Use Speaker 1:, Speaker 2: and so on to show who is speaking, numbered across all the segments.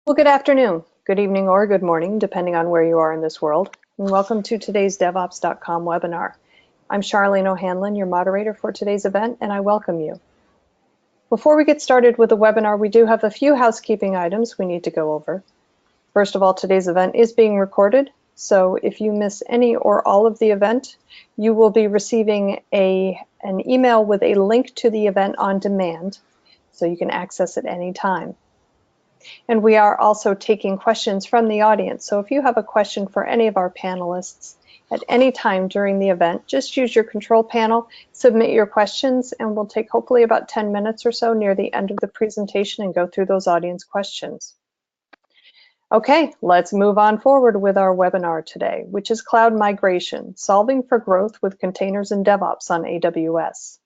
Speaker 1: Well, good afternoon, good evening, or good morning, depending on where you are in this world, and welcome to today's DevOps.com webinar. I'm Charlene O'Hanlon, your moderator for today's event, and I welcome you. Before we get started with the webinar, we do have a few housekeeping items we need to go over. First of all, today's event is being recorded, so if you miss any or all of the event, you will be receiving an email with a link to the event on demand, so you can access it any time. And we are also taking questions from the audience. So if you have a question for any of our panelists at any time during the event, just use your control panel, submit your questions, and we'll take hopefully about 10 minutes or so near the end of the presentation and go through those audience questions. Okay, let's move on forward with our webinar today, which is Cloud Migration, Solving for Growth with Containers and DevOps on AWS,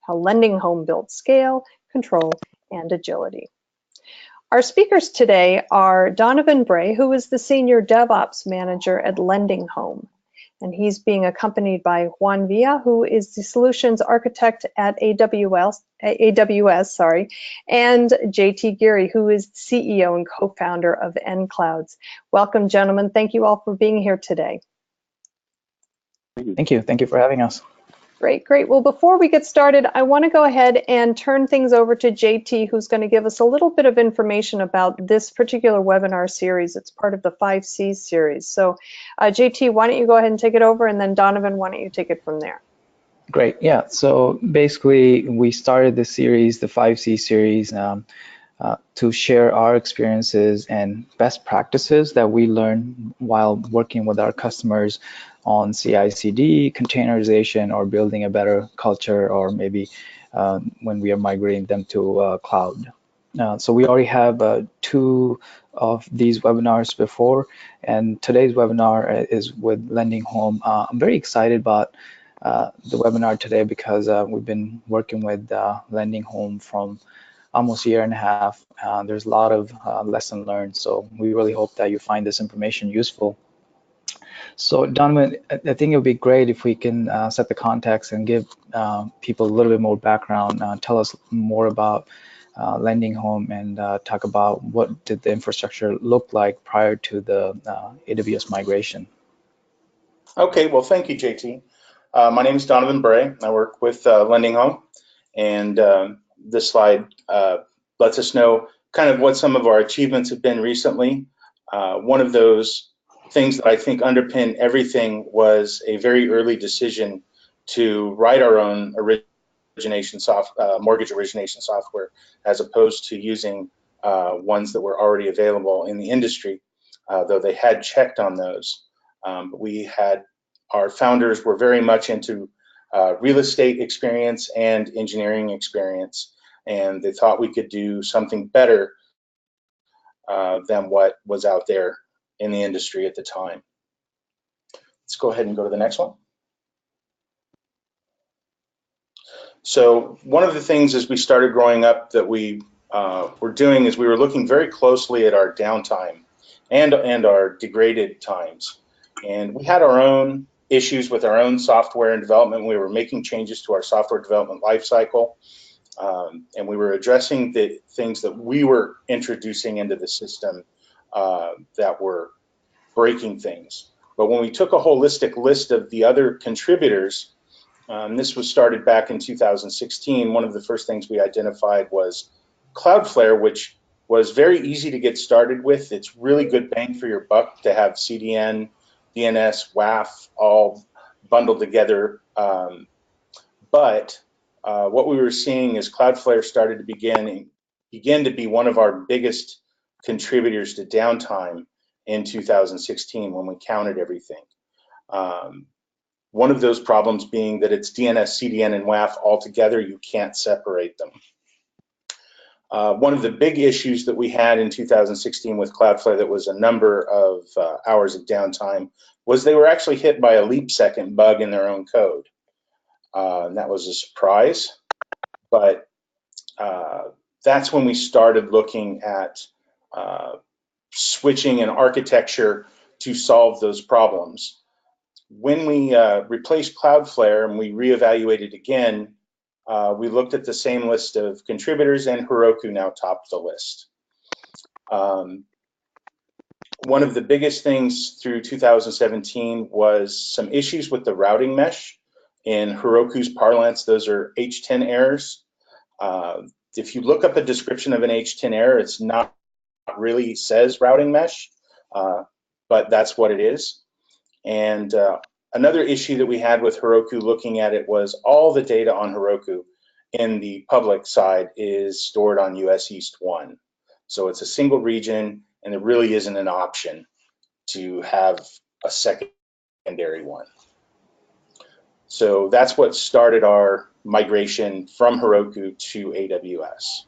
Speaker 1: how LendingHome builds scale, control, and agility. Our speakers today are Donovan Bray, who is the Senior DevOps Manager at LendingHome, and he's being accompanied by Juan Villa, who is the Solutions Architect at AWS, and JT Geary, who is CEO and co-founder of nClouds. Welcome, gentlemen. Thank you all for being here today.
Speaker 2: Thank you. Thank you for having us.
Speaker 1: Great, great. Well, before we get started, I want to go ahead and turn things over to JT, who's going to give us a little bit of information about this particular webinar series. It's part of the 5 C's series. So JT, why don't you go ahead and take it over, and then Donovan, why don't you take it from there?
Speaker 2: Great. Yeah. So basically, we started the series, the 5C series, to share our experiences and best practices that we learned while working with our customers on CI/CD, containerization, or building a better culture, or maybe when we are migrating them to cloud. So we already have 2 of these webinars before, and today's webinar is with LendingHome. I'm very excited about the webinar today because we've been working with LendingHome from almost a year and a half. There's a lot of lesson learned, so we really hope that you find this information useful. So Donovan, I think it would be great if we can set the context and give people a little bit more background, tell us more about LendingHome, and talk about what did the infrastructure look like prior to the AWS migration.
Speaker 3: Okay, well, thank you, JT. My name is Donovan Bray. I work with LendingHome, and this slide lets us know kind of what some of our achievements have been recently. One of those things that I think underpin everything was a very early decision to write our own mortgage origination software, as opposed to using ones that were already available in the industry, though they had checked on those. Our founders were very much into real estate experience and engineering experience, and they thought we could do something better than what was out there in the industry at the time. Let's go ahead and go to the next one. So one of the things as we started growing up that we were doing is we were looking very closely at our downtime and our degraded times. And we had our own issues with our own software and development. We were making changes to our software development lifecycle, and we were addressing the things that we were introducing into the system that were breaking things. But when we took a holistic list of the other contributors, this was started back in 2016, one of the first things we identified was Cloudflare, which was very easy to get started with. It's really good bang for your buck to have CDN, DNS, WAF all bundled together. But what we were seeing is Cloudflare started to begin to be one of our biggest contributors to downtime in 2016 when we counted everything. One of those problems being that it's DNS, CDN, and WAF all together. You can't separate them. One of the big issues that we had in 2016 with Cloudflare that was a number of hours of downtime was they were actually hit by a leap second bug in their own code. And that was a surprise, but that's when we started looking at switching an architecture to solve those problems. When we replaced Cloudflare and we reevaluated again, we looked at the same list of contributors, and Heroku now topped the list. one of the biggest things through 2017 was some issues with the routing mesh. In Heroku's parlance, those are H10 errors. If you look up a description of an H10 error, it's not really says routing mesh, but that's what it is. And another issue that we had with Heroku looking at it was all the data on Heroku in the public side is stored on US East 1. So it's a single region, and there really isn't an option to have a secondary one. So that's what started our migration from Heroku to AWS.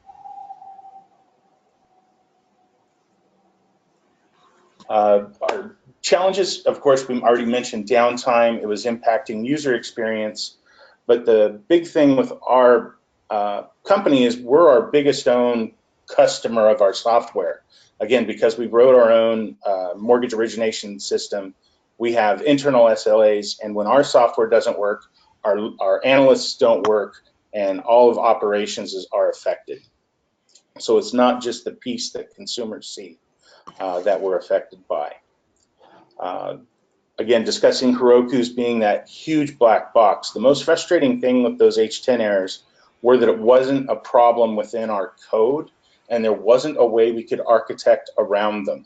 Speaker 3: Our challenges, of course, we already mentioned downtime. It was impacting user experience. But the big thing with our company is we're our biggest own customer of our software. Again, because we wrote our own mortgage origination system, we have internal SLAs, and when our software doesn't work, our analysts don't work, and all of operations are affected. So it's not just the piece that consumers see that we're affected by. Again, discussing Heroku's being that huge black box, the most frustrating thing with those H10 errors were that it wasn't a problem within our code, and there wasn't a way we could architect around them.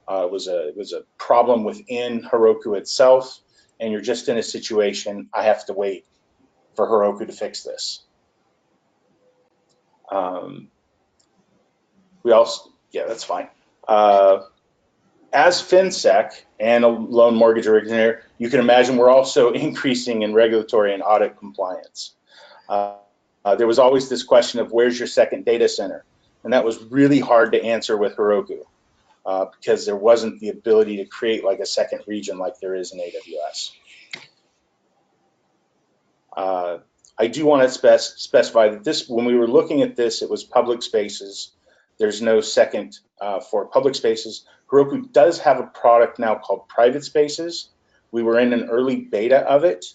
Speaker 3: It was a problem within Heroku itself, and you're just in a situation, I have to wait for Heroku to fix this. Yeah, that's fine. As FinSec and a loan mortgage originator, you can imagine we're also increasing in regulatory and audit compliance. There was always this question of where's your second data center? And that was really hard to answer with Heroku because there wasn't the ability to create like a second region like there is in AWS. I do want to specify that this, when we were looking at this, it was public spaces. There's no second for public spaces. Heroku does have a product now called private spaces. We were in an early beta of it,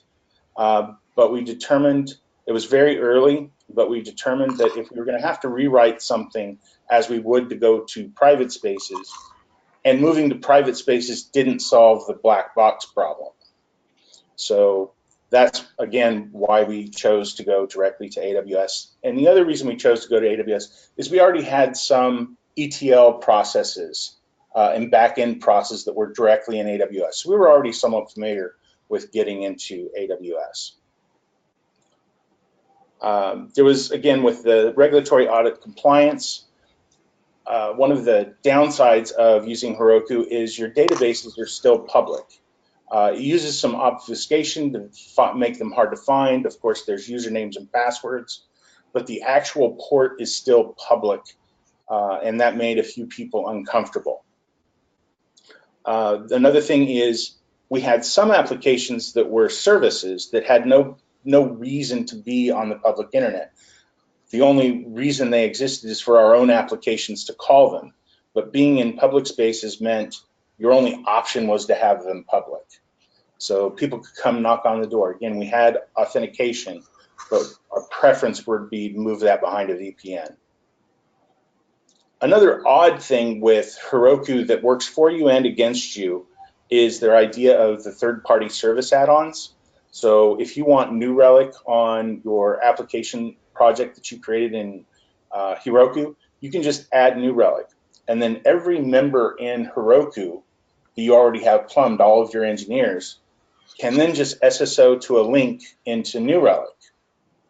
Speaker 3: but we determined, it was very early, but we determined that if we were going to have to rewrite something as we would to go to private spaces, and moving to private spaces didn't solve the black box problem. So that's, again, why we chose to go directly to AWS. And the other reason we chose to go to AWS is we already had some ETL processes and back-end processes that were directly in AWS. So we were already somewhat familiar with getting into AWS. There was, again, with the regulatory audit compliance, one of the downsides of using Heroku is your databases are still public. It uses some obfuscation to make them hard to find. Of course, there's usernames and passwords, but the actual port is still public, and that made a few people uncomfortable. Another thing is we had some applications that were services that had no reason to be on the public internet. The only reason they existed is for our own applications to call them. But being in public spaces meant your only option was to have them public. So people could come knock on the door. Again, we had authentication, but our preference would be to move that behind a VPN. Another odd thing with Heroku that works for you and against you is their idea of the third-party service add-ons. So if you want New Relic on your application project that you created in Heroku, you can just add New Relic. And then every member in Heroku that you already have plumbed, all of your engineers, can then just SSO to a link into New Relic,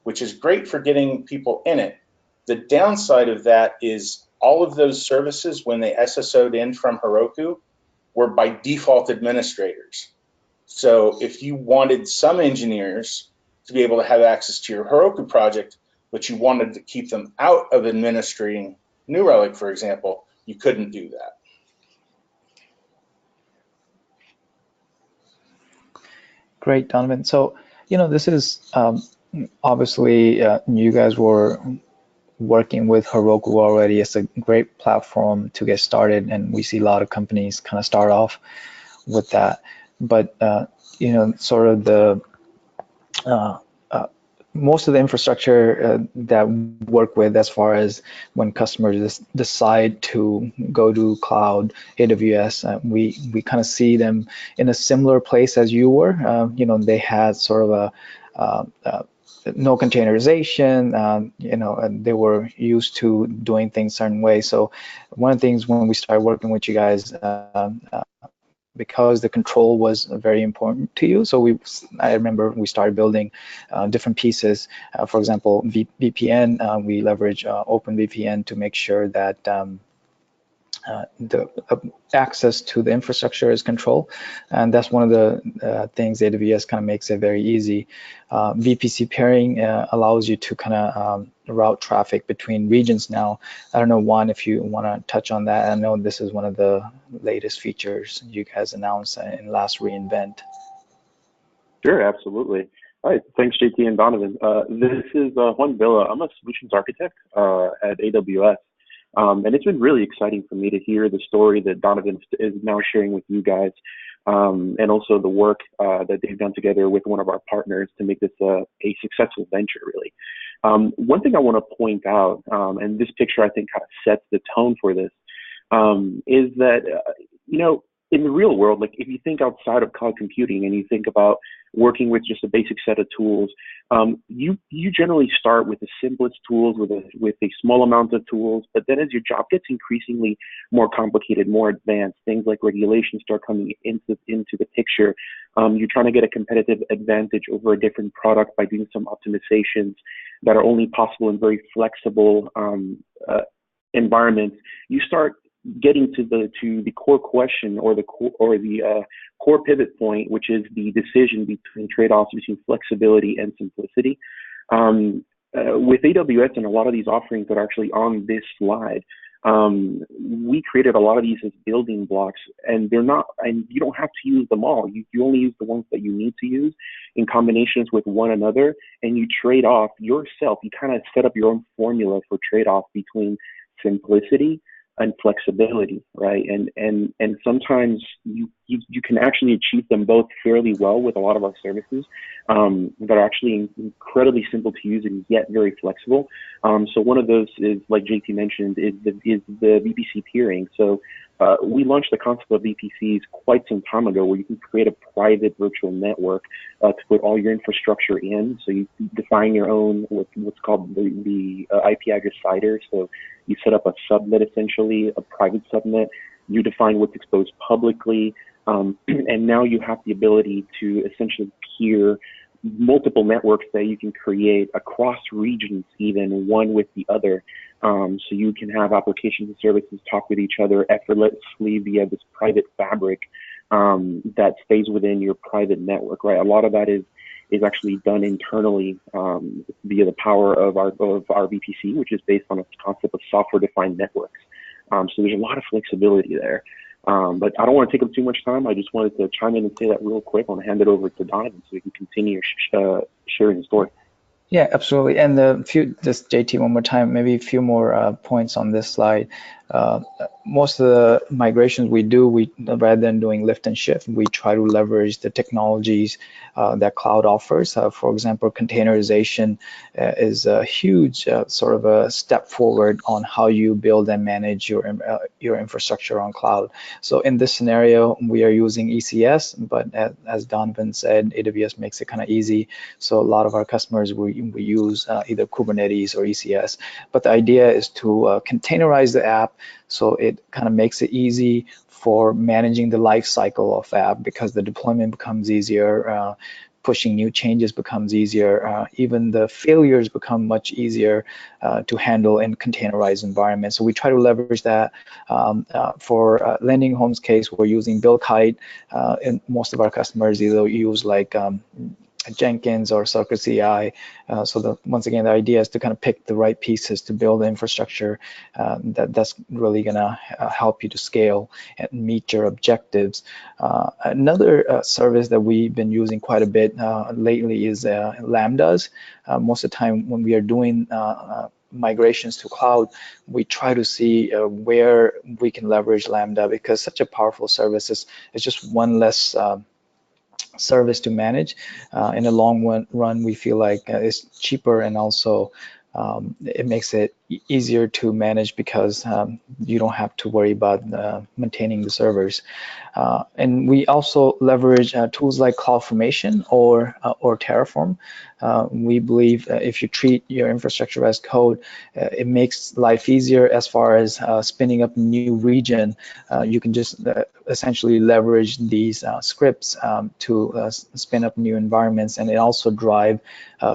Speaker 3: which is great for getting people in it. The downside of that is all of those services, when they SSO'd in from Heroku, were by default administrators. So if you wanted some engineers to be able to have access to your Heroku project, but you wanted to keep them out of administrating New Relic, for example, you couldn't do that.
Speaker 2: Great, Donovan. So, this is obviously you guys were working with Heroku already. It's a great platform to get started, and we see a lot of companies kind of start off with that. But sort of the most of the infrastructure that we work with, as far as when customers decide to go to cloud, AWS, we kind of see them in a similar place as you were. They had sort of no containerization, and they were used to doing things certain ways. So one of the things when we started working with you guys, because the control was very important to you. So I remember we started building different pieces. For example, VPN, we leverage OpenVPN to make sure that the access to the infrastructure is controlled, and that's one of the things AWS kind of makes it very easy. VPC pairing allows you to kind of route traffic between regions now. I don't know, Juan, if you want to touch on that. I know this is one of the latest features you guys announced in last reInvent.
Speaker 4: Sure, absolutely. All right, thanks, JT and Donovan. This is Juan Villa. I'm a solutions architect at AWS. And it's been really exciting for me to hear the story that Donovan is now sharing with you guys, and also the work that they've done together with one of our partners to make this a successful venture, really. One thing I want to point out, and this picture I think kind of sets the tone for this, is that, in the real world, like if you think outside of cloud computing and you think about working with just a basic set of tools, you generally start with the simplest tools, with a small amount of tools. But then as your job gets increasingly more complicated, more advanced, things like regulations start coming into the picture. You're trying to get a competitive advantage over a different product by doing some optimizations that are only possible in very flexible environments. You start getting to the core question, or the core pivot point, which is the decision between trade-offs between flexibility and simplicity. With AWS and a lot of these offerings that are actually on this slide, we created a lot of these as building blocks, and you don't have to use them all. You only use the ones that you need to use in combinations with one another, and you trade off yourself. You kind of set up your own formula for trade-off between simplicity and flexibility, right? And sometimes you can actually achieve them both fairly well with a lot of our services that are actually incredibly simple to use and yet very flexible. So one of those is, like JT mentioned, is the VPC peering. So we launched the concept of VPCs quite some time ago, where you can create a private virtual network to put all your infrastructure in. So you define your own what's called the IP address CIDR. So you set up a subnet, essentially a private subnet. You define what's exposed publicly, and now you have the ability to essentially peer multiple networks that you can create across regions, even one with the other. So you can have applications and services talk with each other effortlessly via this private fabric that stays within your private network, right? A lot of that is actually done internally via the power of our VPC, which is based on a concept of software-defined networks. So there's a lot of flexibility there. But I don't want to take up too much time. I just wanted to chime in and say that real quick. I want to hand it over to Donovan so we can continue sharing the story.
Speaker 2: Yeah, absolutely. And just JT, one more time, maybe a few more points on this slide. Most of the migrations we do, rather than doing lift and shift, we try to leverage the technologies that cloud offers. For example, containerization is a huge sort of a step forward on how you build and manage your infrastructure on cloud. So in this scenario, we are using ECS, but as Donovan said, AWS makes it kind of easy. So a lot of our customers, we use either Kubernetes or ECS. But the idea is to containerize the app, so it kind of makes it easy for managing the life cycle of app, because the deployment becomes easier, pushing new changes becomes easier, even the failures become much easier to handle in containerized environments. So we try to leverage that. For LendingHome's case, we're using BuildKite, and most of our customers either use like Jenkins or Circle CI. Once again, the idea is to kind of pick the right pieces to build the infrastructure that's really going to help you to scale and meet your objectives. Another service that we've been using quite a bit lately is Lambdas. Most of the time when we are doing migrations to cloud, we try to see where we can leverage Lambda, because such a powerful service is just one less service to manage. In the long run, we feel like it's cheaper, and also it makes it easier to manage because you don't have to worry about maintaining the servers. And we also leverage tools like CloudFormation or Terraform. We believe if you treat your infrastructure as code, it makes life easier as far as spinning up a new region. You can just essentially leverage these scripts to spin up new environments, and it also drive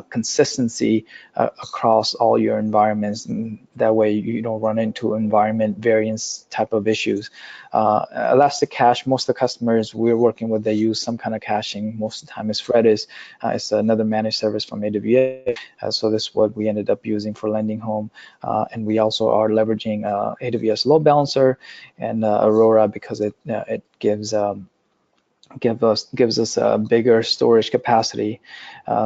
Speaker 2: consistency across all your environments. And that way you don't run into environment variance type of issues. Elastic Cache, most of the customers we're working with, they use some kind of caching. Most of the time it's Redis. It's another managed service from AWS. So this is what we ended up using for LendingHome. And we also are leveraging AWS Load Balancer and Aurora because it gives us a bigger storage capacity.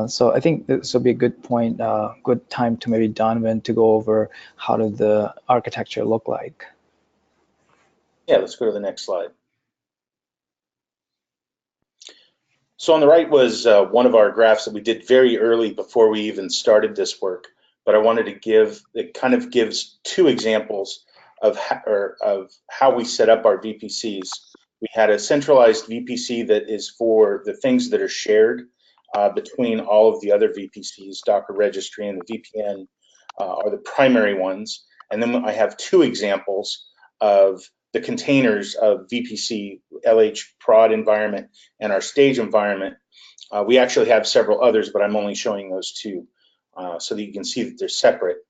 Speaker 2: So I think this will be a good point, good time to maybe Donovan to go over how did the architecture look like.
Speaker 3: Yeah, let's go to the next slide. So on the right was one of our graphs that we did very early before we even started this work, but I wanted to give, it kind of gives two examples of how we set up our VPCs. We had a centralized VPC that is for the things that are shared between all of the other VPCs. Docker Registry and the VPN are the primary ones. And then I have two examples of the containers of VPC, LH prod environment, and our stage environment. We actually have several others, but I'm only showing those two so that you can see that they're separate.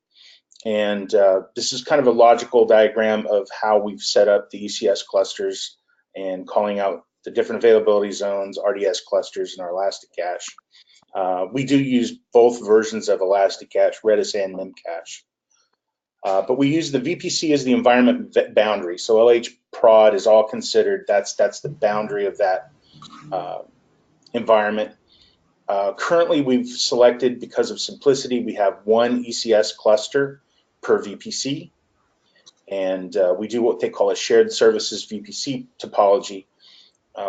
Speaker 3: And this is kind of a logical diagram of how we've set up the ECS clusters and calling out the different availability zones, RDS clusters, and our Elastic Cache. We do use both versions of Elastic Cache, Redis and Memcache. But we use the VPC as the environment boundary. So LH prod is all considered, that's the boundary of that environment. Currently, we've selected, because of simplicity, we have one ECS cluster per VPC. And we do what they call a shared services VPC topology,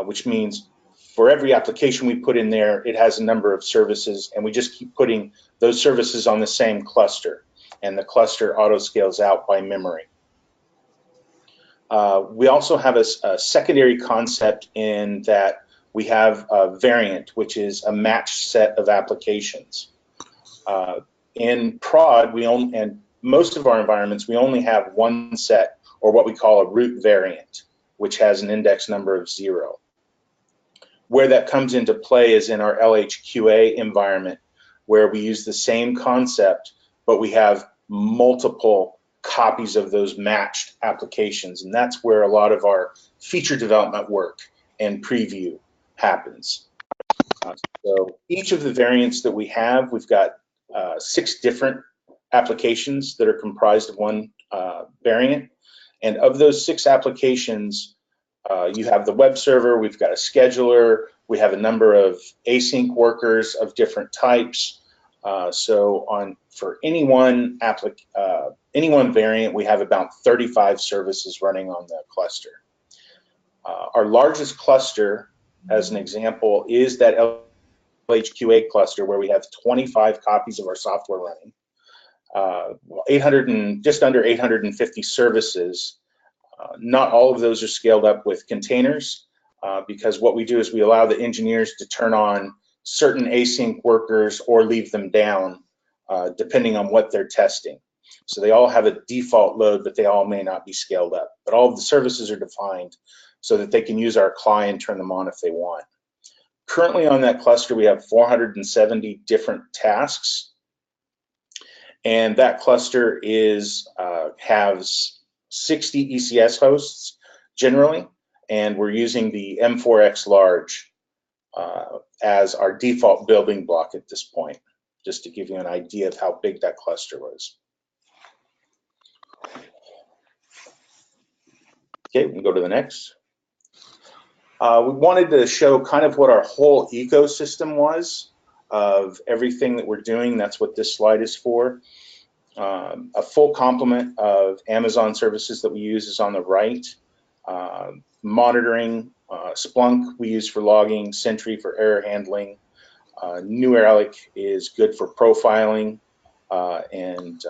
Speaker 3: which means for every application we put in there, it has a number of services, and we just keep putting those services on the same cluster, and the cluster auto scales out by memory. We also have a secondary concept in that we have a variant, which is a matched set of applications. In prod, and most of our environments, we only have one set, or what we call a root variant, which has an index number of 0. Where that comes into play is in our LHQA environment, where we use the same concept, but we have multiple copies of those matched applications. And that's where a lot of our feature development work and preview happens. So each of the variants that we have, we've got 6 different applications that are comprised of one variant. And of those 6 applications, you have the web server, we've got a scheduler, we have a number of async workers of different types. So for any one variant, we have about 35 services running on the cluster. Our largest cluster, as an example, is that LHQA cluster, where we have 25 copies of our software running, just under 850 services. Not all of those are scaled up with containers, because what we do is we allow the engineers to turn on certain async workers or leave them down, depending on what they're testing. So they all have a default load, but they all may not be scaled up. But all of the services are defined so that they can use our CLI and turn them on if they want. Currently on that cluster, we have 470 different tasks. And that cluster has 60 ECS hosts generally, and we're using the M4X large as our default building block at this point, just to give you an idea of how big that cluster was. Okay, we can go to the next. We wanted to show kind of what our whole ecosystem was of everything that we're doing. That's what this slide is for. A full complement of Amazon services that we use is on the right. Monitoring Splunk we use for logging, Sentry for error handling. New Relic is good for profiling, and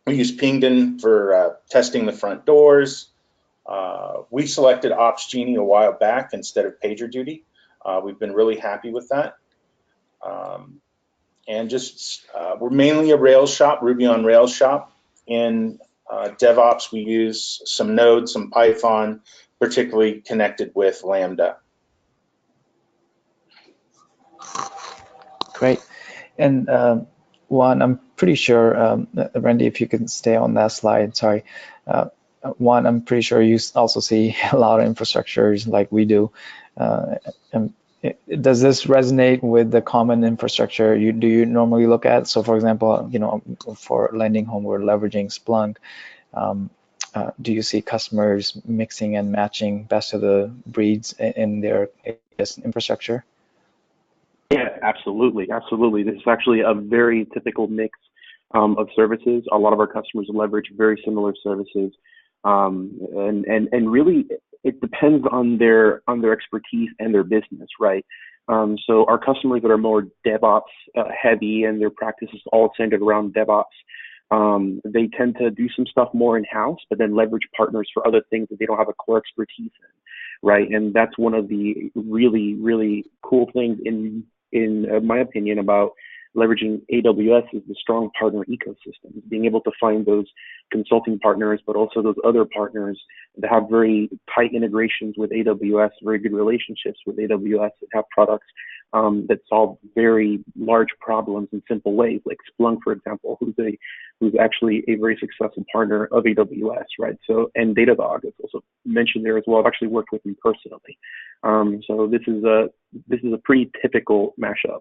Speaker 3: we use Pingdom for testing the front doors. We selected OpsGenie a while back instead of PagerDuty. We've been really happy with that. And just we're mainly a Rails shop, Ruby on Rails shop. In DevOps, we use some Node, some Python, particularly connected with Lambda.
Speaker 2: Great. And Juan, I'm pretty sure, Randy, if you can stay on that slide, sorry. Juan, I'm pretty sure you also see a lot of infrastructures like we do. And does this resonate with the common infrastructure do you normally look at? So for example, for LendingHome, we're leveraging Splunk. Do you see customers mixing and matching best of the breeds in their infrastructure?
Speaker 4: Yeah, absolutely. Absolutely. This is actually a very typical mix of services. A lot of our customers leverage very similar services. And really, it depends on their expertise and their business, right? So our customers that are more DevOps heavy and their practice is all centered around DevOps, they tend to do some stuff more in-house, but then leverage partners for other things that they don't have a core expertise in, right? And that's one of the really, really cool things in my opinion about leveraging AWS is the strong partner ecosystem, being able to find those consulting partners, but also those other partners that have very tight integrations with AWS, very good relationships with AWS, that have products that solve very large problems in simple ways, like Splunk, for example, who's actually a very successful partner of AWS, right? So, and Datadog is also mentioned there as well. I've actually worked with them personally. So this is a pretty typical mashup.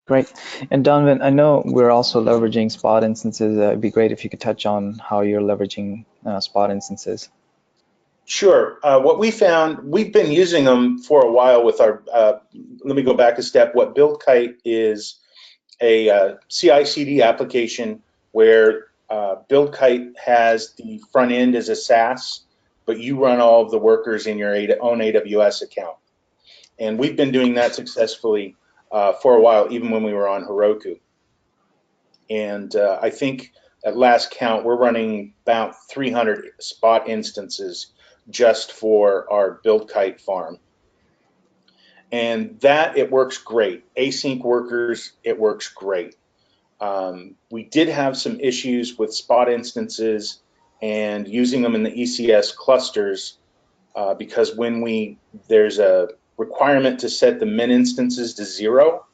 Speaker 2: Great. And Donovan, I know we're also leveraging Spot instances. It'd be great if you could touch on how you're leveraging Spot instances.
Speaker 3: Sure. What we found, we've been using them for a while with our, let me go back a step. What BuildKite is a CI/CD application where BuildKite has the front end as a SaaS, but you run all of the workers in your own AWS account. And we've been doing that successfully for a while, even when we were on Heroku. And I think at last count, we're running about 300 Spot instances just for our BuildKite farm. And that, it works great. Async workers, it works great. We did have some issues with Spot instances and using them in the ECS clusters because when there's a requirement to set the min instances to 0,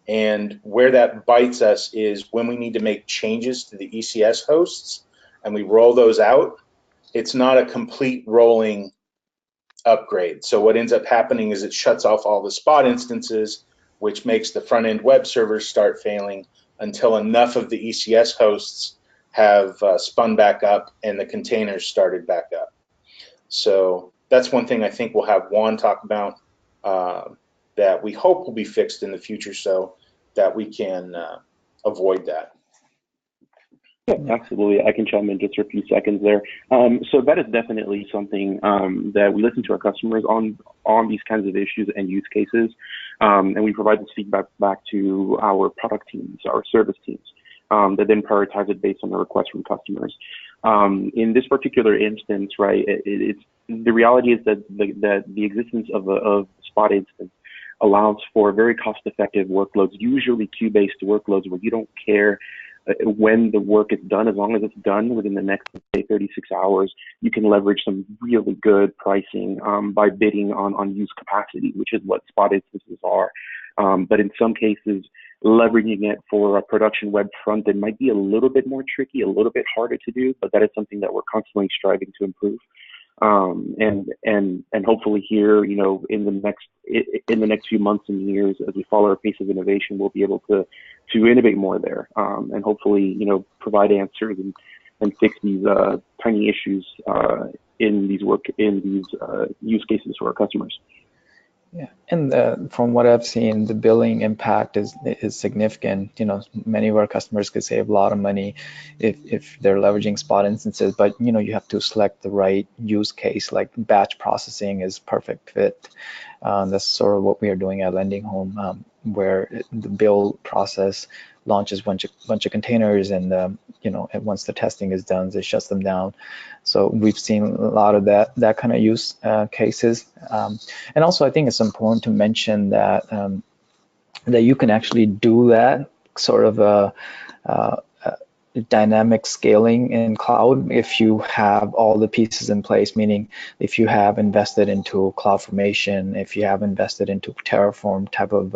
Speaker 3: and where that bites us is when we need to make changes to the ECS hosts and we roll those out, it's not a complete rolling upgrade. So what ends up happening is it shuts off all the Spot instances, which makes the front end web servers start failing until enough of the ECS hosts have spun back up and the containers started back up. So that's one thing I think we'll have Juan talk about that we hope will be fixed in the future so that we can avoid that.
Speaker 4: Yeah, absolutely. I can chime in just for a few seconds there. So that is definitely something that we listen to our customers on these kinds of issues and use cases, and we provide this feedback back to our product teams, our service teams, that then prioritize it based on the requests from customers. In this particular instance, right, it's the reality is that the existence of a Spot instance allows for very cost-effective workloads, usually queue-based workloads where you don't care when the work is done, as long as it's done within the next, say, 36 hours, you can leverage some really good pricing by bidding on use capacity, which is what Spot instances are. But in some cases, leveraging it for a production web front end might be a little bit more tricky, a little bit harder to do, but that is something that we're constantly striving to improve. And hopefully here, you know, in the next few months and years, as we follow our pace of innovation, we'll be able to innovate more there, and hopefully, you know, provide answers and fix these tiny issues in these use cases for our customers.
Speaker 2: Yeah, and from what I've seen, the billing impact is significant. You know, many of our customers could save a lot of money if they're leveraging spot instances, but you know, you have to select the right use case. Like batch processing is perfect fit. That's sort of what we are doing at LendingHome, where the build process launches bunch of containers, and you know, and once the testing is done, it shuts them down. So we've seen a lot of that kind of use cases. And also, I think it's important to mention that that you can actually do that sort of uh, dynamic scaling in cloud if you have all the pieces in place, meaning if you have invested into CloudFormation, if you have invested into Terraform type of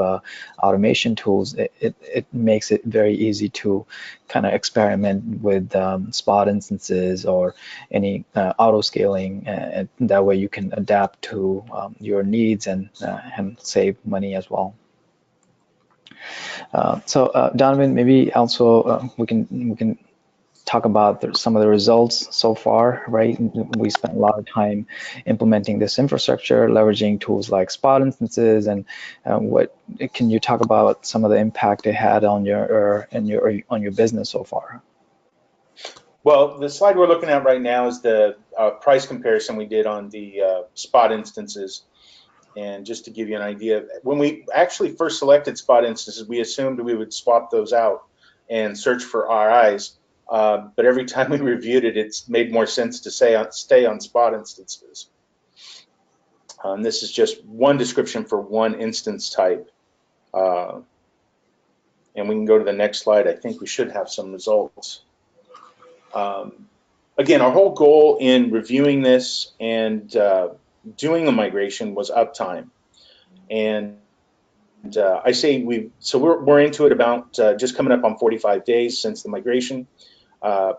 Speaker 2: automation tools, it makes it very easy to kind of experiment with spot instances or any auto scaling. And that way you can adapt to your needs and save money as well. So Donovan, maybe also we can talk about some of the results so far, right? We spent a lot of time implementing this infrastructure, leveraging tools like spot instances, and what can you talk about some of the impact it had on your business so far?
Speaker 3: Well, the slide we're looking at right now is the price comparison we did on the spot instances. And just to give you an idea, when we actually first selected spot instances, we assumed we would swap those out and search for RIs. But every time we reviewed it, it's made more sense to stay on spot instances. This is just one description for one instance type. And we can go to the next slide. I think we should have some results. Again, our whole goal in reviewing this and doing the migration was uptime. And I say we're into it about just coming up on 45 days since the migration.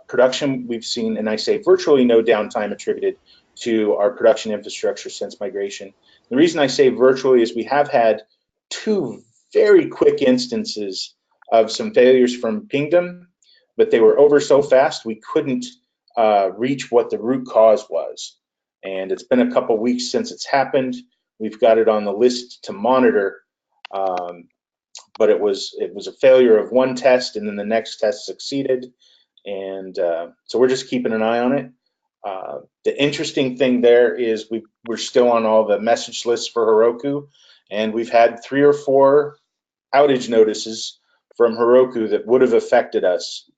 Speaker 3: Production, we've seen, and I say virtually no downtime attributed to our production infrastructure since migration. The reason I say virtually is we have had 2 very quick instances of some failures from Pingdom, but they were over so fast we couldn't reach what the root cause was. And it's been a couple weeks since it's happened. We've got it on the list to monitor, but it was a failure of one test, and then the next test succeeded. And so we're just keeping an eye on it. The interesting thing there is we're still on all the message lists for Heroku, and we've had 3 or 4 outage notices from Heroku that would have affected us,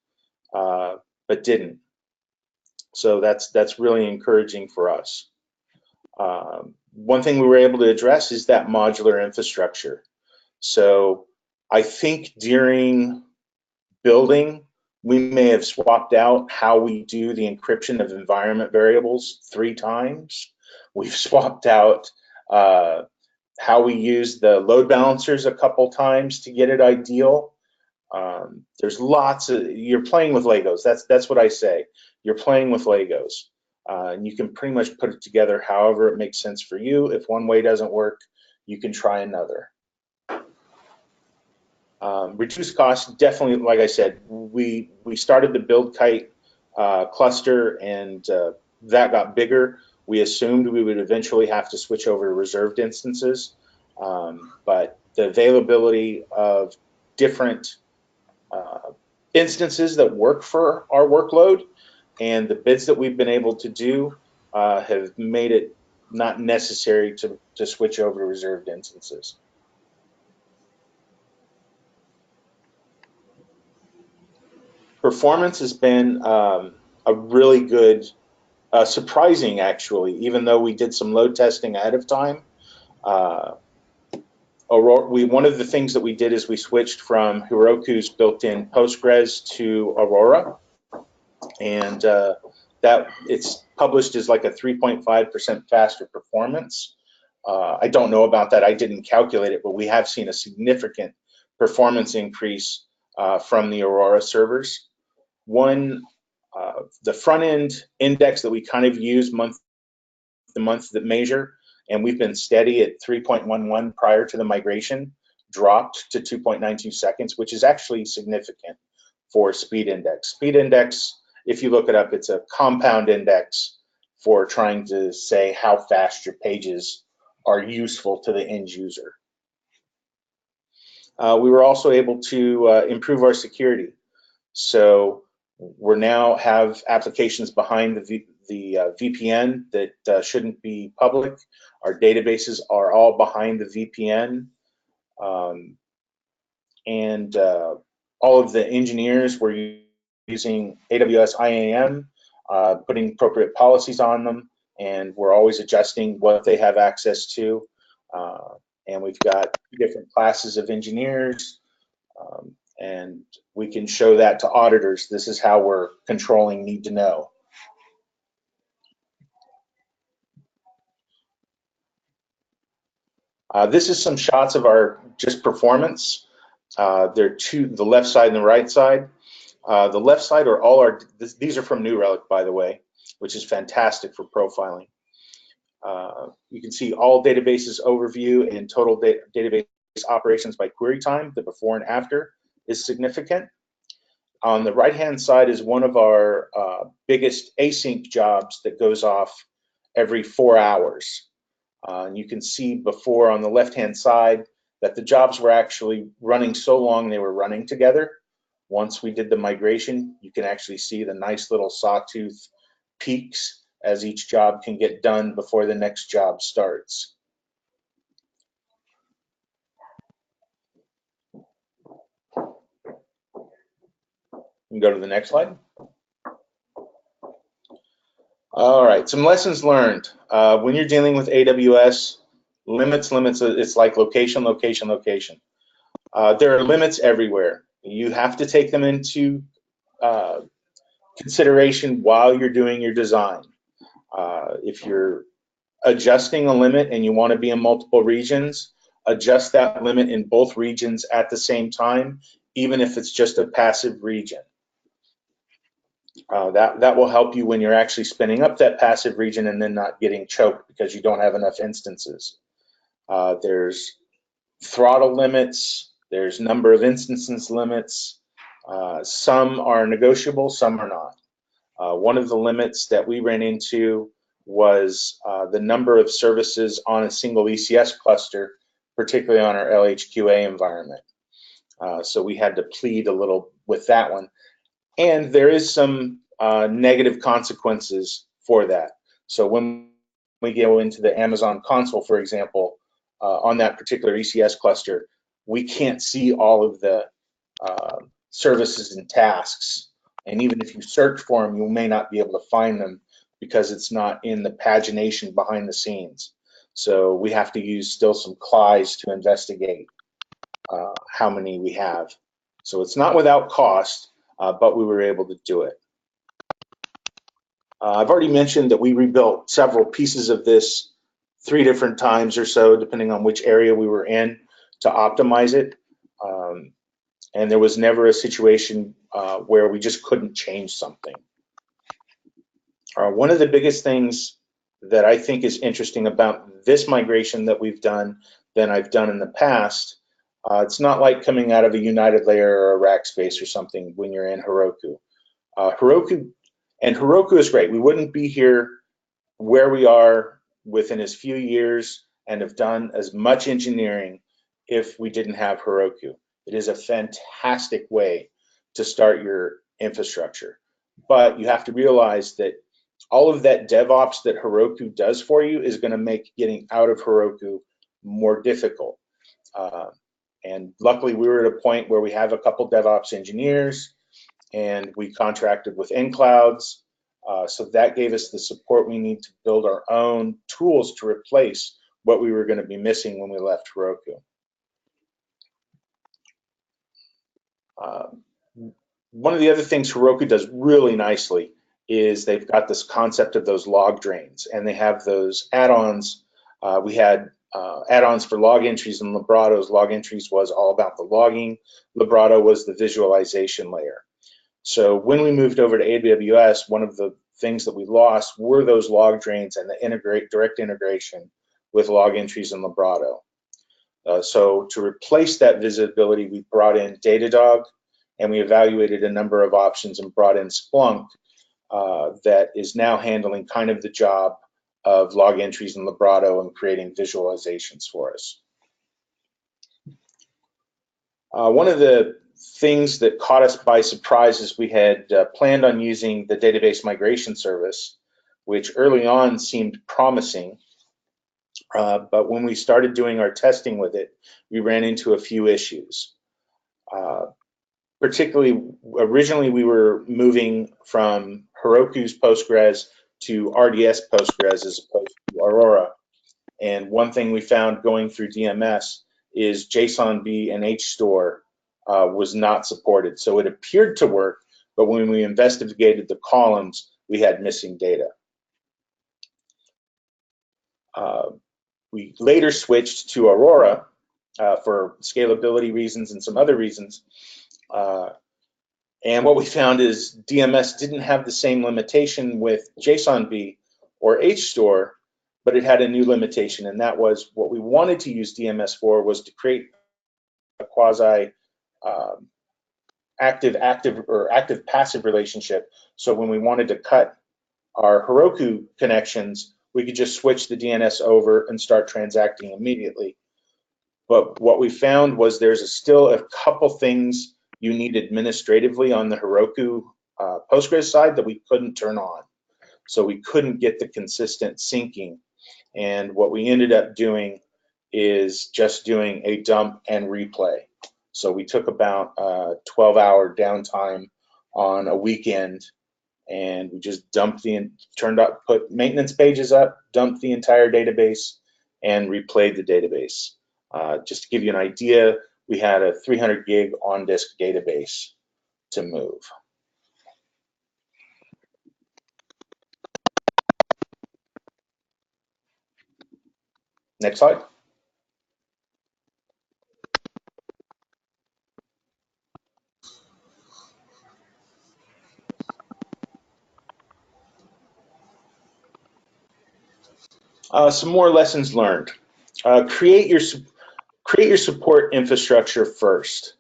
Speaker 3: but didn't. So that's really encouraging for us. One thing we were able to address is that modular infrastructure. So I think during building, we may have swapped out how we do the encryption of environment variables 3 times. We've swapped out how we use the load balancers a couple times to get it ideal. There's lots of, you're playing with Legos. That's what I say. You're playing with Legos. And you can pretty much put it together however it makes sense for you. If one way doesn't work, you can try another. Reduce costs, definitely, like I said, we started the build kite cluster, and that got bigger. We assumed we would eventually have to switch over to reserved instances, but the availability of different instances that work for our workload and the bids that we've been able to do have made it not necessary to switch over to reserved instances. Performance has been a really good, surprising actually, even though we did some load testing ahead of time. One of the things that we did is we switched from Heroku's built-in Postgres to Aurora, and that it's published as like a 3.5% faster performance. I don't know about that. I didn't calculate it, but we have seen a significant performance increase from the Aurora servers. The front end index that we kind of use month to month that measure, and we've been steady at 3.11 prior to the migration, dropped to 2.92 seconds, which is actually significant for speed index. Speed index, if you look it up, it's a compound index for trying to say how fast your pages are useful to the end user. We were also able to improve our security. So we now have applications behind the VPN that shouldn't be public. Our databases are all behind the VPN. And all of the engineers were using AWS IAM, putting appropriate policies on them, and we're always adjusting what they have access to. And we've got different classes of engineers, and we can show that to auditors. This is how we're controlling need to know. This is some shots of our just performance. There are two, the left side and the right side. The left side are all our, these are from New Relic, by the way, which is fantastic for profiling. You can see all databases overview and total database operations by query time. The before and after is significant. On the right-hand side is one of our biggest async jobs that goes off every 4 hours. And you can see before on the left-hand side that the jobs were actually running so long they were running together. Once we did the migration, you can actually see the nice little sawtooth peaks as each job can get done before the next job starts. You can go to the next slide. All right, some lessons learned. When you're dealing with AWS, limits, it's like location, location, location. There are limits everywhere. You have to take them into consideration while you're doing your design. If you're adjusting a limit and you want to be in multiple regions, adjust that limit in both regions at the same time, even if it's just a passive region. That will help you when you're actually spinning up that passive region and then not getting choked because you don't have enough instances. There's throttle limits, there's number of instances limits. Some are negotiable, some are not. One of the limits that we ran into was the number of services on a single ECS cluster, particularly on our LHQA environment. So we had to plead a little with that one. And there is some negative consequences for that. So when we go into the Amazon console, for example, on that particular ECS cluster, we can't see all of the services and tasks. And even if you search for them, you may not be able to find them because it's not in the pagination behind the scenes. So we have to use still some CLIs to investigate how many we have. So it's not without cost, but we were able to do it. I've already mentioned that we rebuilt several pieces of this 3 different times or so, depending on which area we were in, to optimize it. And there was never a situation where we just couldn't change something. One of the biggest things that I think is interesting about this migration that we've done than I've done in the past, it's not like coming out of a United Layer or a Rackspace or something when you're in Heroku. Heroku is great. We wouldn't be here where we are within as few years and have done as much engineering if we didn't have Heroku. It is a fantastic way to start your infrastructure. But you have to realize that all of that DevOps that Heroku does for you is going to make getting out of Heroku more difficult. And luckily, we were at a point where we have a couple DevOps engineers, and we contracted with nClouds. So that gave us the support we need to build our own tools to replace what we were going to be missing when we left Heroku. One of the other things Heroku does really nicely is they've got this concept of those log drains, and they have those add-ons. We had add-ons for log entries, and Librado's log entries was all about the logging. Librado was the visualization layer. So when we moved over to AWS, one of the things that we lost were those log drains and the direct integration with log entries in Librado. So to replace that visibility, we brought in Datadog, and we evaluated a number of options and brought in Splunk that is now handling kind of the job of log entries in Librato and creating visualizations for us. One of the things that caught us by surprise is we had planned on using the database migration service, which early on seemed promising. But when we started doing our testing with it, we ran into a few issues. Particularly, originally we were moving from Heroku's Postgres to RDS Postgres as opposed to Aurora. And one thing we found going through DMS is JSONB and HStore was not supported. So it appeared to work, but when we investigated the columns, we had missing data. We later switched to Aurora for scalability reasons and some other reasons. And what we found is DMS didn't have the same limitation with JSONB or HStore, but it had a new limitation, and that was what we wanted to use DMS for was to create a quasi active-passive relationship. So when we wanted to cut our Heroku connections, we could just switch the DNS over and start transacting immediately. But what we found was there's still a couple things you need administratively on the Heroku Postgres side that we couldn't turn on. So we couldn't get the consistent syncing. And what we ended up doing is just doing a dump and replay. So we took about a 12-hour downtime on a weekend, and we just dumped put maintenance pages up, dumped the entire database, and replayed the database. Just to give you an idea, we had a 300 gig on-disk database to move. Next slide. Some more lessons learned. Create your support infrastructure first.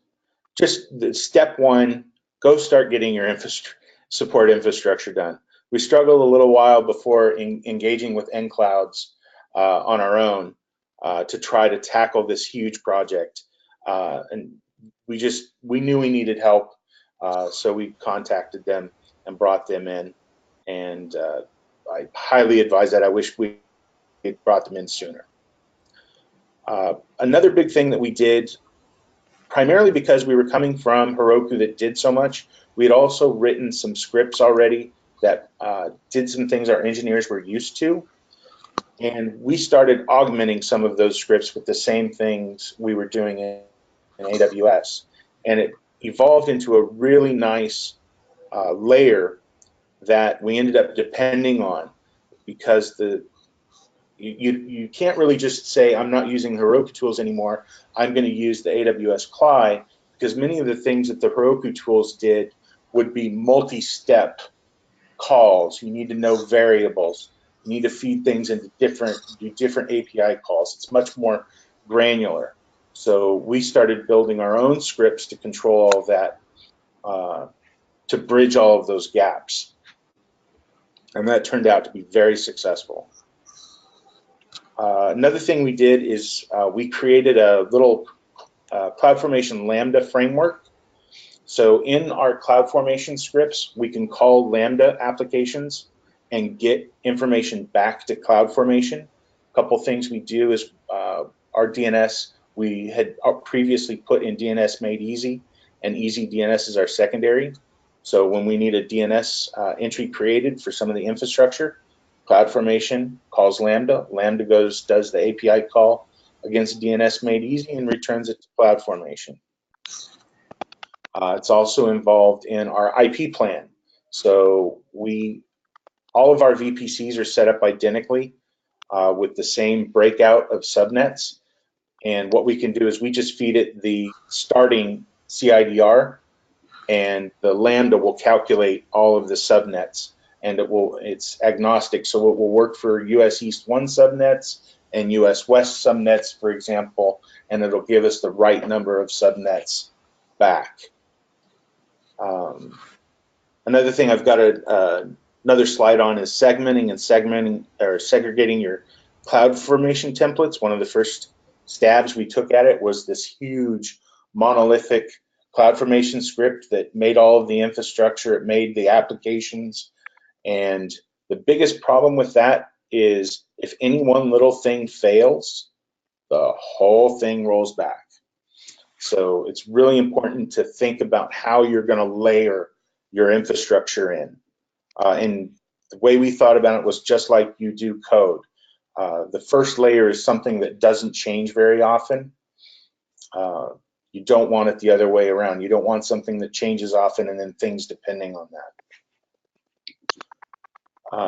Speaker 3: Just step one, go start getting your support infrastructure done. We struggled a little while before engaging with nClouds on our own to try to tackle this huge project. And we knew we needed help, so we contacted them and brought them in. And I highly advise that. I wish we had brought them in sooner. Another big thing that we did, primarily because we were coming from Heroku that did so much, we had also written some scripts already that did some things our engineers were used to. And we started augmenting some of those scripts with the same things we were doing in AWS. And it evolved into a really nice layer that we ended up depending on, because you can't really just say, I'm not using Heroku tools anymore, I'm going to use the AWS CLI, because many of the things that the Heroku tools did would be multi-step calls. You need to know variables. You need to feed things into different API calls. It's much more granular. So we started building our own scripts to control all of that, to bridge all of those gaps. And that turned out to be very successful. Another thing we did is we created a little CloudFormation Lambda framework. So in our CloudFormation scripts, we can call Lambda applications and get information back to CloudFormation. A couple things we do is our DNS, we had previously put in DNS made easy, and easy DNS is our secondary. So when we need a DNS entry created for some of the infrastructure, CloudFormation calls Lambda. Lambda does the API call against DNS made easy and returns it to CloudFormation. It's also involved in our IP plan. So all of our VPCs are set up identically with the same breakout of subnets. And what we can do is we just feed it the starting CIDR, and the Lambda will calculate all of the subnets, and it's agnostic, so it will work for US East 1 subnets and US West subnets, for example, and it'll give us the right number of subnets back. Another thing I've got to Another slide on is segregating your cloud formation templates. One of the first stabs we took at it was this huge monolithic cloud formation script that made all of the infrastructure, it made the applications, and the biggest problem with that is if any one little thing fails, the whole thing rolls back. So it's really important to think about how you're going to layer your infrastructure in. And the way we thought about it was just like you do code. The first layer is something that doesn't change very often. You don't want it the other way around. You don't want something that changes often and then things depending on that.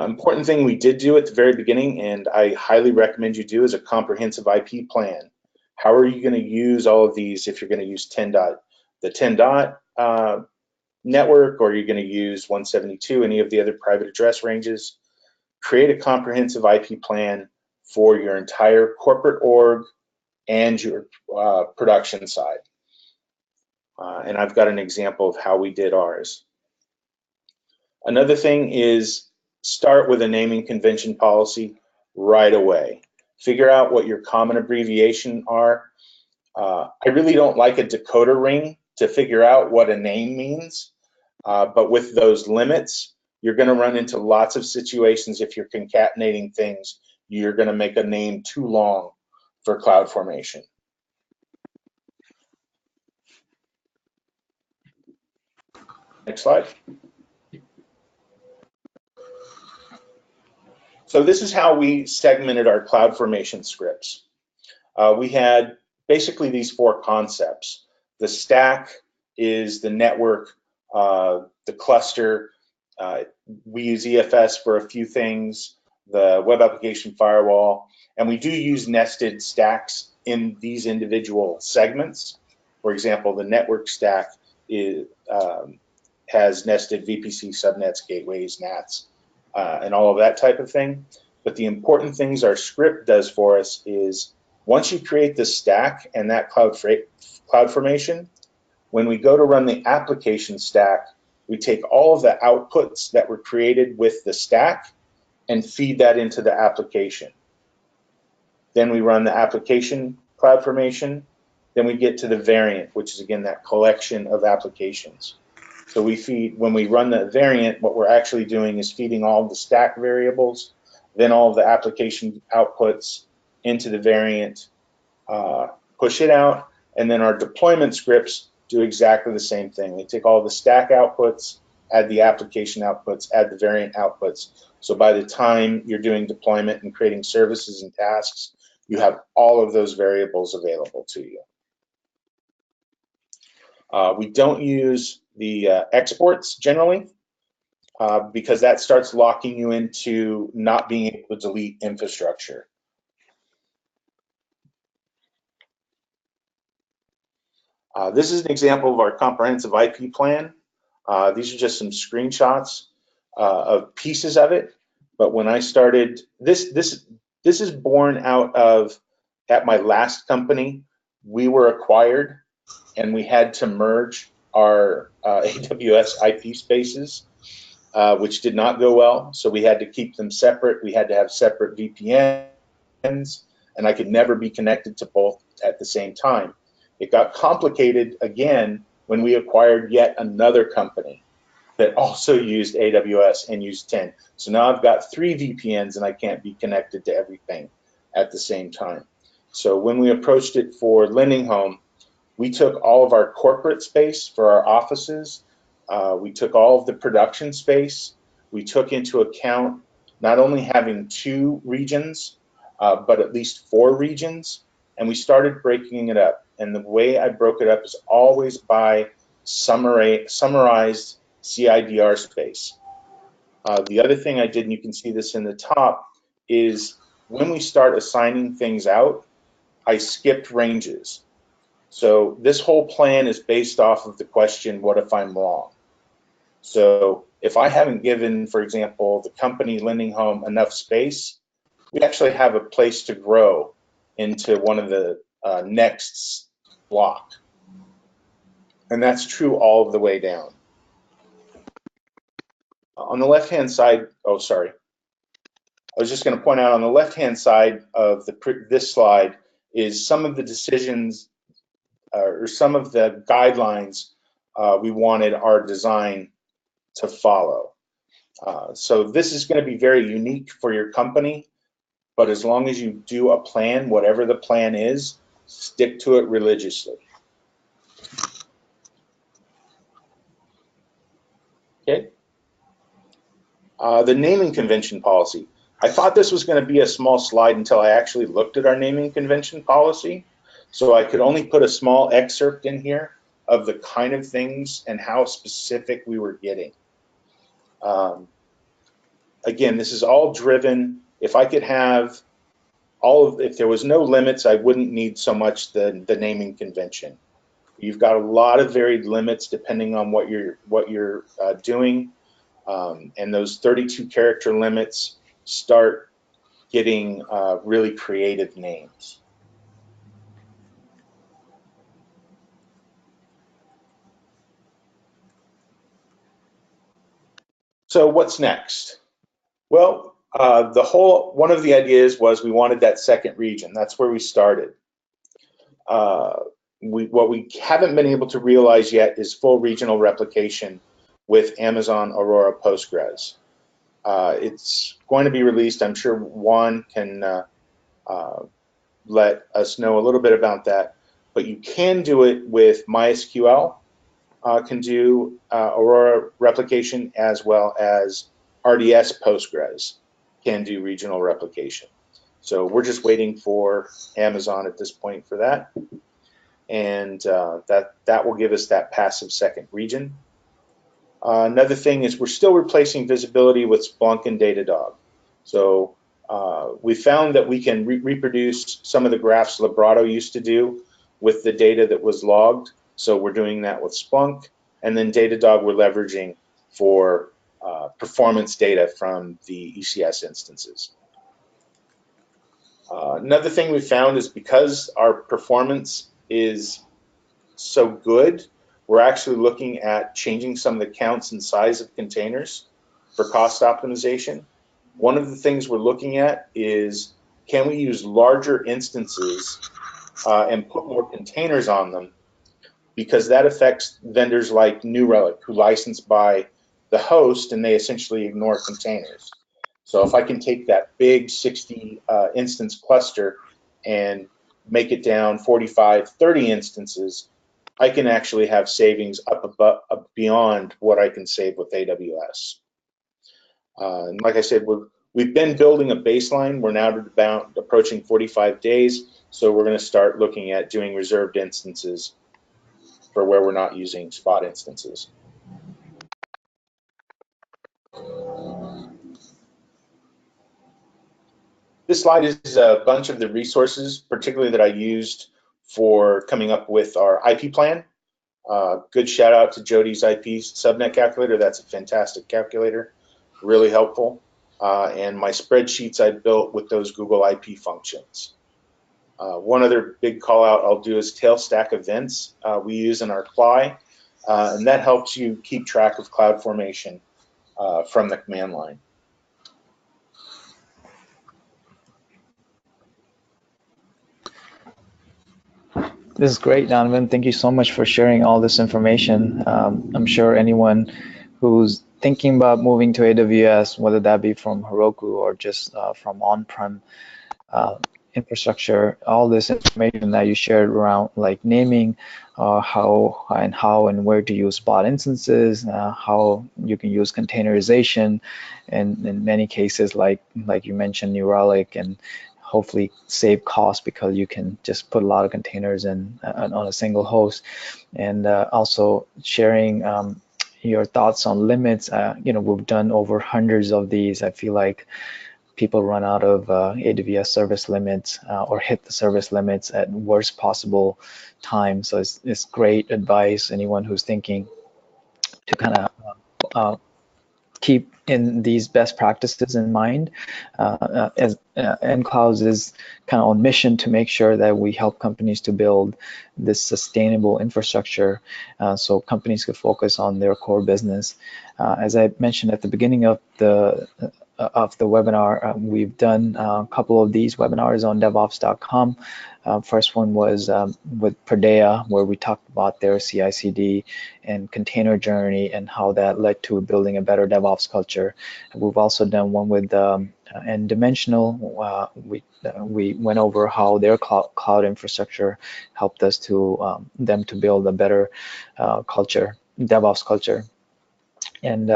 Speaker 3: Important thing we did do at the very beginning, and I highly recommend you do, is a comprehensive IP plan. How are you going to use all of these if you're going to use 10 dot, the 10 dot network, or you're going to use 172, any of the other private address ranges? Create a comprehensive IP plan for your entire corporate org and your production side. And I've got an example of how we did ours. Another thing is start with a naming convention policy right away. Figure out what your common abbreviation are. I really don't like a decoder ring to figure out what a name means, but with those limits, you're going to run into lots of situations if you're concatenating things. You're going to make a name too long for CloudFormation. Next slide. So this is how we segmented our CloudFormation scripts. We had basically these four concepts. The stack is the network, the cluster. We use EFS for a few things, the web application firewall, and we do use nested stacks in these individual segments. For example, the network stack has nested VPC subnets, gateways, NATs, and all of that type of thing. But the important things our script does for us is once you create the stack and that cloud formation, when we go to run the application stack, we take all of the outputs that were created with the stack and feed that into the application. Then we run the application cloud formation. Then we get to the variant, which is again that collection of applications. So we feed, when we run the variant, what we're actually doing is feeding all of the stack variables, then all of the application outputs into the variant, push it out, and then our deployment scripts do exactly the same thing. They take all the stack outputs, add the application outputs, add the variant outputs. So by the time you're doing deployment and creating services and tasks, you have all of those variables available to you. We don't use the exports generally because that starts locking you into not being able to delete infrastructure. This is an example of our comprehensive IP plan. These are just some screenshots of pieces of it. But when I started, this is born out of, at my last company, we were acquired and we had to merge our AWS IP spaces, which did not go well. So we had to keep them separate. We had to have separate VPNs, and I could never be connected to both at the same time. It got complicated again when we acquired yet another company that also used AWS and used 10. So now I've got 3 VPNs and I can't be connected to everything at the same time. So when we approached it for LendingHome, we took all of our corporate space for our offices. We took all of the production space. We took into account not only having 2 regions, but at least 4 regions. And we started breaking it up. And the way I broke it up is always by summarized CIDR space. The other thing I did, and you can see this in the top, is when we start assigning things out, I skipped ranges. So this whole plan is based off of the question, what if I'm wrong? So if I haven't given, for example, the company LendingHome enough space, we actually have a place to grow into one of the next block. And that's true all of the way down. On the left-hand side, oh, sorry. I was just going to point out on the left-hand side of this slide is some of the decisions or some of the guidelines we wanted our design to follow. So this is going to be very unique for your company, but as long as you do a plan, whatever the plan is, stick to it religiously. Okay. The naming convention policy. I thought this was going to be a small slide until I actually looked at our naming convention policy. So I could only put a small excerpt in here of the kind of things and how specific we were getting. Again, this is all driven. If I could have if there was no limits, I wouldn't need so much the naming convention. You've got a lot of varied limits depending on what you're doing. And those 32 character limits start getting really creative names. So what's next? Well, one of the ideas was we wanted that second region. That's where we started. What we haven't been able to realize yet is full regional replication with Amazon Aurora Postgres. It's going to be released. I'm sure Juan can let us know a little bit about that. But you can do it with MySQL, can do Aurora replication, as well as RDS Postgres can do regional replication. So we're just waiting for Amazon at this point for that. And that will give us that passive second region. Another thing is we're still replacing visibility with Splunk and Datadog. So we found that we can reproduce some of the graphs Librato used to do with the data that was logged. So we're doing that with Splunk. And then Datadog we're leveraging for performance data from the ECS instances. Another thing we found is because our performance is so good, we're actually looking at changing some of the counts and size of containers for cost optimization. One of the things we're looking at is, can we use larger instances and put more containers on them, because that affects vendors like New Relic, who license by the host and they essentially ignore containers. So if I can take that big 60 instance cluster and make it down 45, 30 instances, I can actually have savings up beyond what I can save with AWS. And like I said, we've been building a baseline. We're now about approaching 45 days, so we're going to start looking at doing reserved instances for where we're not using spot instances. This slide is a bunch of the resources, particularly that I used for coming up with our IP plan. Good shout out to Jody's IP subnet calculator. That's a fantastic calculator, really helpful. And my spreadsheets I built with those Google IP functions. One other big call out I'll do is tail stack events we use in our CLI, and that helps you keep track of cloud formation from the command line.
Speaker 2: This is great, Donovan. Thank you so much for sharing all this information. I'm sure anyone who's thinking about moving to AWS, whether that be from Heroku or just from on-prem infrastructure, all this information that you shared around like naming, how and where to use spot instances, how you can use containerization, and in many cases, like you mentioned, New Relic, and hopefully save costs because you can just put a lot of containers in on a single host, and also sharing your thoughts on limits. We've done over hundreds of these. I feel like people run out of AWS service limits or hit the service limits at worst possible time. So it's great advice. Anyone who's thinking to kind of keep in these best practices in mind, as nClouds is kind of on mission to make sure that we help companies to build this sustainable infrastructure, so companies could focus on their core business. As I mentioned at the beginning of the webinar, we've done a couple of these webinars on DevOps.com. First one was with Perdea, where we talked about their CI/CD and container journey and how that led to building a better DevOps culture. We've also done one with N-Dimensional. We went over how their cloud infrastructure helped us to them to build a better culture, DevOps culture. And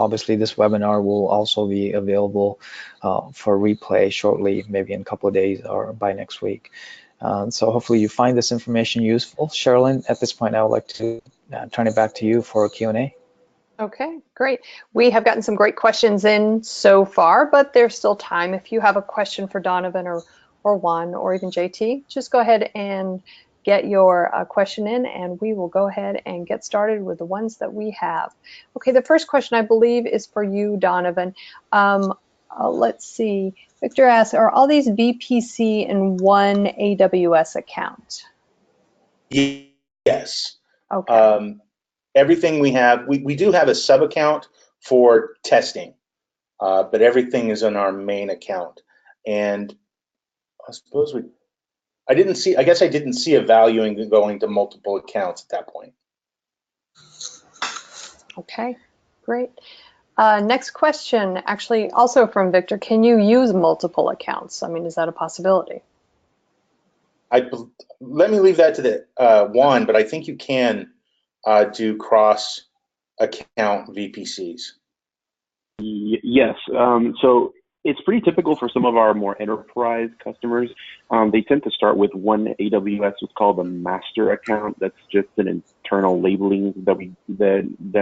Speaker 2: obviously this webinar will also be available for replay shortly, maybe in a couple of days or by next week. So hopefully you find this information useful. Sherilyn, at this point, I would like to turn it back to you for Q&A.
Speaker 1: Okay, great. We have gotten some great questions in so far, but there's still time. If you have a question for Donovan or Juan or even JT, just go ahead and get your question in, and we will go ahead and get started with the ones that we have. Okay, the first question I believe is for you, Donovan. Let's see. Victor asks, are all these VPC in one AWS account?
Speaker 3: Yes.
Speaker 1: Okay.
Speaker 3: Everything we have, we do have a sub account for testing, but everything is in our main account. And I suppose I guess I didn't see a value in going to multiple accounts at that point.
Speaker 1: Okay, great. Next question, actually also from Victor. Can you use multiple accounts? I mean, is that a possibility?
Speaker 3: Let me leave that to the Juan, but I think you can do cross account VPCs.
Speaker 4: Yes. So it's pretty typical for some of our more enterprise customers. They tend to start with one AWS, what's called a master account. That's just an internal labeling that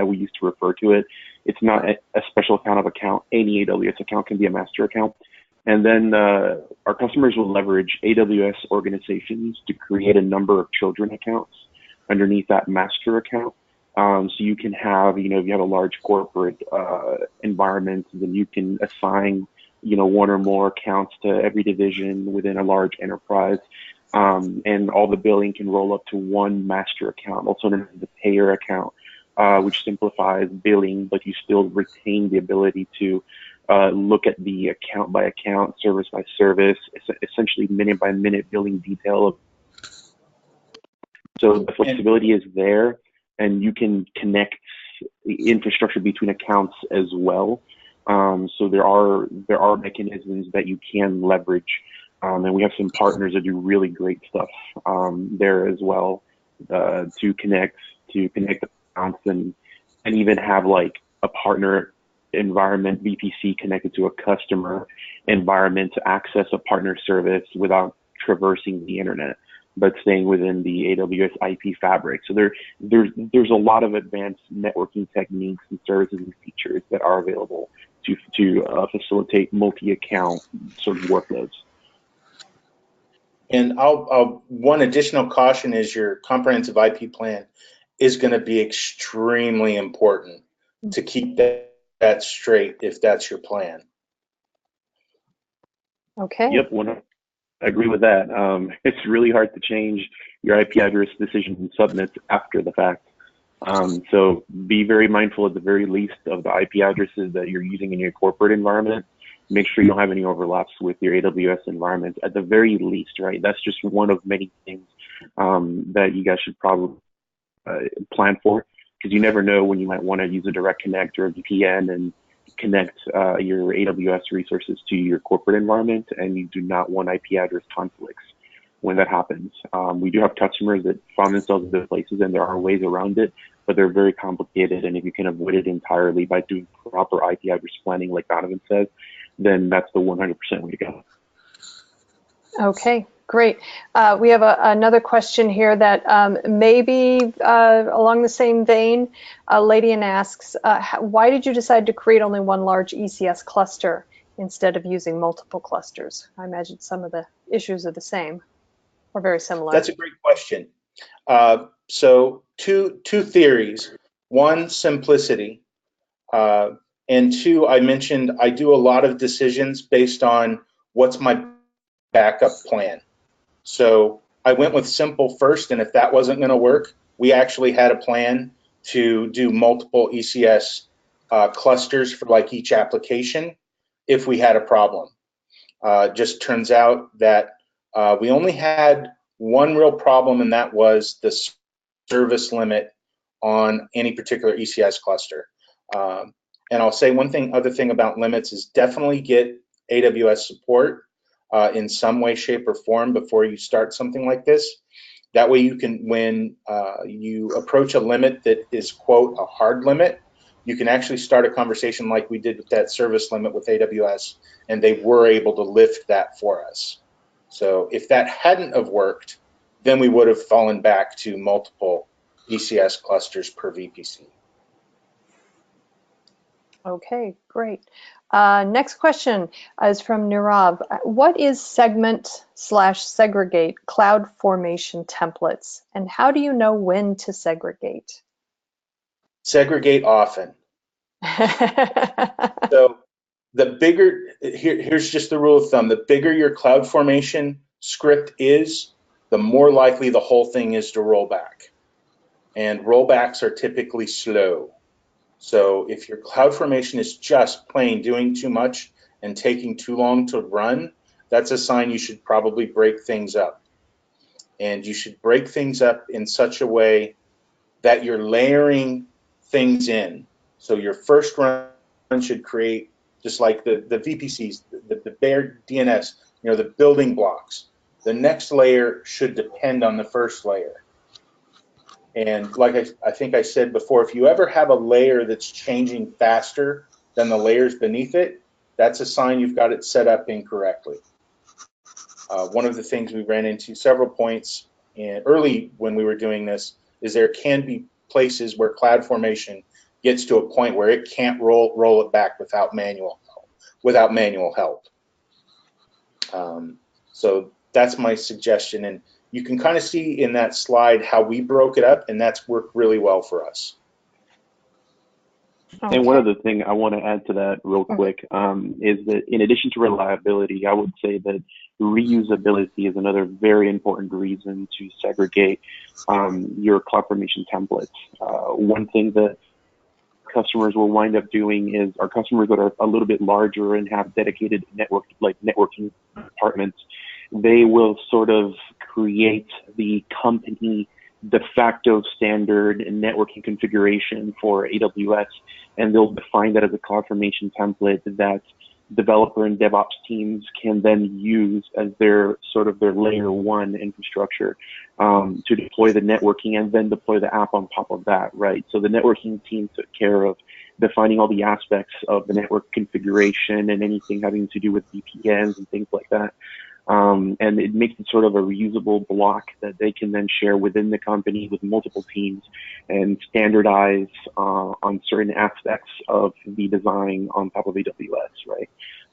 Speaker 4: we use to refer to it. It's not a special kind of account. Any AWS account can be a master account. And then our customers will leverage AWS organizations to create a number of children accounts underneath that master account. So you can have, if you have a large corporate environment, then you can assign, one or more accounts to every division within a large enterprise. And all the billing can roll up to one master account, also known as the payer account, which simplifies billing, but you still retain the ability to look at the account by account, service by service, essentially minute by minute billing detail. So the flexibility is there, and you can connect the infrastructure between accounts as well. So there are mechanisms that you can leverage, and we have some partners that do really great stuff there as well to connect accounts and even have like a partner environment VPC connected to a customer environment to access a partner service without traversing the internet, but staying within the AWS IP fabric. So there's a lot of advanced networking techniques and services and features that are available to facilitate multi-account sort of workloads.
Speaker 3: And one additional caution is your comprehensive IP plan is going to be extremely important to keep that straight if that's your plan.
Speaker 1: Okay.
Speaker 4: Yep, I agree with that. It's really hard to change your IP address decisions and subnets after the fact. So be very mindful at the very least of the IP addresses that you're using in your corporate environment. Make sure you don't have any overlaps with your AWS environment at the very least, right? That's just one of many things that you guys should probably plan for, because you never know when you might want to use a direct connect or a VPN and connect your AWS resources to your corporate environment, and you do not want IP address conflicts when that happens. We do have customers that find themselves in those places, and there are ways around it, but they're very complicated. And if you can avoid it entirely by doing proper IP address planning, like Donovan says, then that's the 100% way to go.
Speaker 1: Okay, great. We have another question here that maybe along the same vein. Ladian asks, why did you decide to create only one large ECS cluster instead of using multiple clusters? I imagine some of the issues are the same or very similar.
Speaker 3: That's a great question. So two theories. One, simplicity. And two, I mentioned I do a lot of decisions based on what's my backup plan. So I went with simple first, and if that wasn't going to work, we actually had a plan to do multiple ECS clusters for like each application if we had a problem. Just turns out that we only had one real problem, and that was the service limit on any particular ECS cluster. And I'll say other thing about limits is definitely get AWS support in some way, shape, or form before you start something like this. That way you can, when you approach a limit that is, quote, a hard limit, you can actually start a conversation like we did with that service limit with AWS, and they were able to lift that for us. So if that hadn't have worked, then we would have fallen back to multiple ECS clusters per VPC.
Speaker 1: Okay, great. Next question is from Nirav. What is segment/segregate cloud formation templates, and how do you know when to segregate?
Speaker 3: Segregate often. So the bigger, here's just the rule of thumb, the bigger your cloud formation script is, the more likely the whole thing is to roll back. And rollbacks are typically slow. So if your cloud formation is just plain doing too much and taking too long to run, that's a sign you should probably break things up. And you should break things up in such a way that you're layering things in. So your first run should create, just like the VPCs, the bare DNS, the building blocks. The next layer should depend on the first layer. And like I think I said before, if you ever have a layer that's changing faster than the layers beneath it, that's a sign you've got it set up incorrectly. One of the things we ran into several points early when we were doing this is there can be places where CloudFormation gets to a point where it can't roll it back without manual help. So that's my suggestion. And you can kind of see in that slide how we broke it up, and that's worked really well for us.
Speaker 1: Okay.
Speaker 4: And one other thing I want to add to that real quick is that in addition to reliability, I would say that reusability is another very important reason to segregate your CloudFormation templates. One thing that customers will wind up doing is our customers that are a little bit larger and have dedicated networking departments, they will sort of create the company de facto standard networking configuration for AWS, and they'll define that as a CloudFormation template that developer and DevOps teams can then use as their layer one infrastructure to deploy the networking and then deploy the app on top of that, right? So the networking team took care of defining all the aspects of the network configuration and anything having to do with VPNs and things like that. And it makes it sort of a reusable block that they can then share within the company with multiple teams and standardize on certain aspects of the design on top of AWS, right?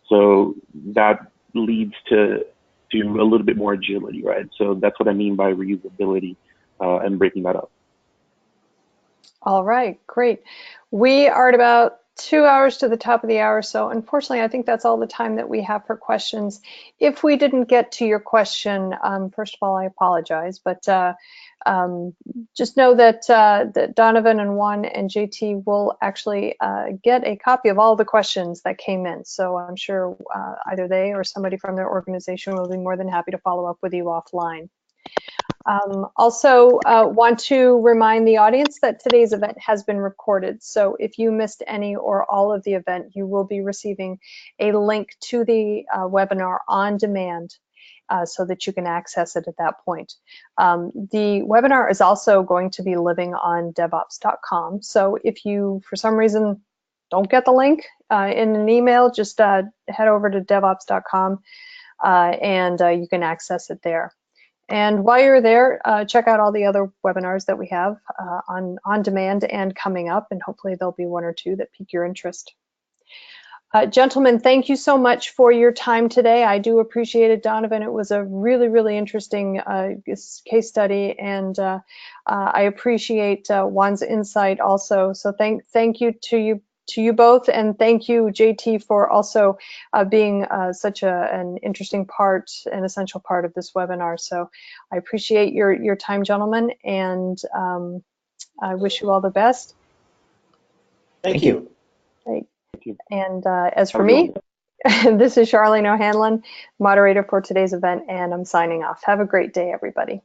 Speaker 4: So that leads to a little bit more agility, right? So that's what I mean by reusability and breaking that up.
Speaker 1: All right, great. We are at about 2 hours to the top of the hour, so unfortunately I think that's all the time that we have for questions. If we didn't get to your question, first of all, I apologize, but just know that, that Donovan and Juan and JT will actually get a copy of all the questions that came in, so I'm sure either they or somebody from their organization will be more than happy to follow up with you offline. Also want to remind the audience that today's event has been recorded. So if you missed any or all of the event, you will be receiving a link to the webinar on demand so that you can access it at that point. The webinar is also going to be living on DevOps.com. So if you, for some reason, don't get the link in an email, just head over to DevOps.com and you can access it there. And while you're there, check out all the other webinars that we have on demand and coming up, and hopefully there'll be one or two that pique your interest. Gentlemen, thank you so much for your time today. I do appreciate it, Donovan. It was a really, really interesting case study, and I appreciate Juan's insight also. So thank you to you to you both, and thank you, JT, for also being such an interesting part, an essential part of this webinar. So I appreciate your time, gentlemen, and I wish you all the best.
Speaker 3: Thank you.
Speaker 1: Right.
Speaker 4: Thank you.
Speaker 1: And as for
Speaker 4: Have a good
Speaker 1: me, this is Charlene O'Hanlon, moderator for today's event, and I'm signing off. Have a great day, everybody.